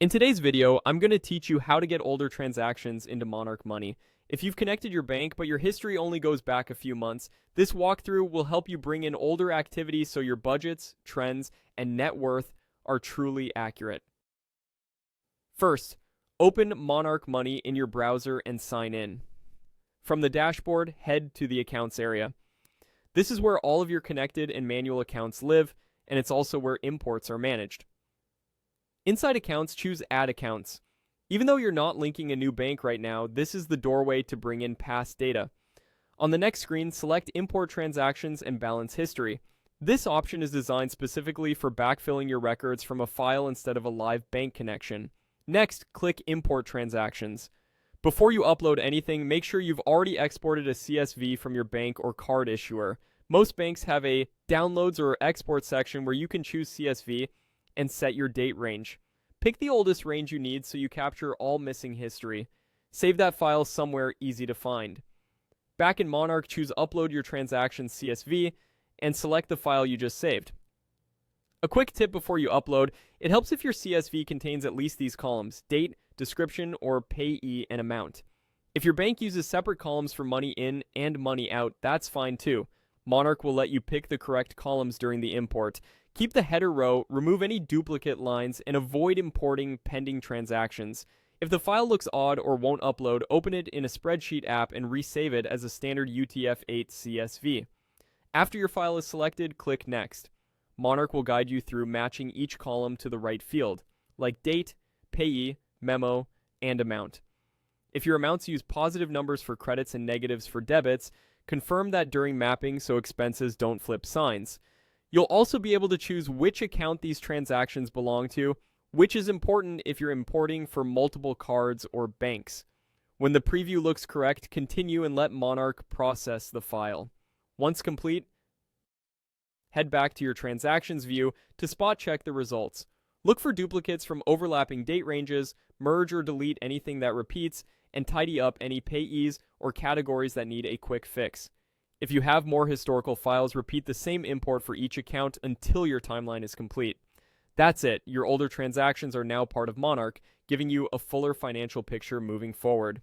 In today's video, I'm going to teach you how to get older transactions into Monarch Money. If you've connected your bank, but your history only goes back a few months, this walkthrough will help you bring in older activity so your budgets, trends, and net worth are truly accurate. First, open Monarch Money in your browser and sign in. From the dashboard, head to the Accounts area. This is where all of your connected and manual accounts live, and it's also where imports are managed. Inside Accounts, choose Add Accounts. Even though you're not linking a new bank right now, this is the doorway to bring in past data. On the next screen, select Import Transactions and Balance History. This option is designed specifically for backfilling your records from a file instead of a live bank connection. Next, click Import Transactions. Before you upload anything, make sure you've already exported a CSV from your bank or card issuer. Most banks have a Downloads or Export section where you can choose CSV and set your date range. Pick the oldest range you need so you capture all missing history. Save that file somewhere easy to find. Back in Monarch, choose Upload your transaction CSV and select the file you just saved. A quick tip before you upload, it helps if your CSV contains at least these columns: date, description, or payee and amount. If your bank uses separate columns for money in and money out, that's fine too. Monarch will let you pick the correct columns during the import. Keep the header row, remove any duplicate lines, and avoid importing pending transactions. If the file looks odd or won't upload, open it in a spreadsheet app and resave it as a standard UTF-8 CSV. After your file is selected, click Next. Monarch will guide you through matching each column to the right field, like date, payee, memo, and amount. If your amounts use positive numbers for credits and negatives for debits, confirm that during mapping so expenses don't flip signs. You'll also be able to choose which account these transactions belong to, which is important if you're importing for multiple cards or banks. When the preview looks correct, continue and let Monarch process the file. Once complete, head back to your transactions view to spot check the results. Look for duplicates from overlapping date ranges, merge or delete anything that repeats, and tidy up any payees or categories that need a quick fix. If you have more historical files, repeat the same import for each account until your timeline is complete. That's it. Your older transactions are now part of Monarch, giving you a fuller financial picture moving forward.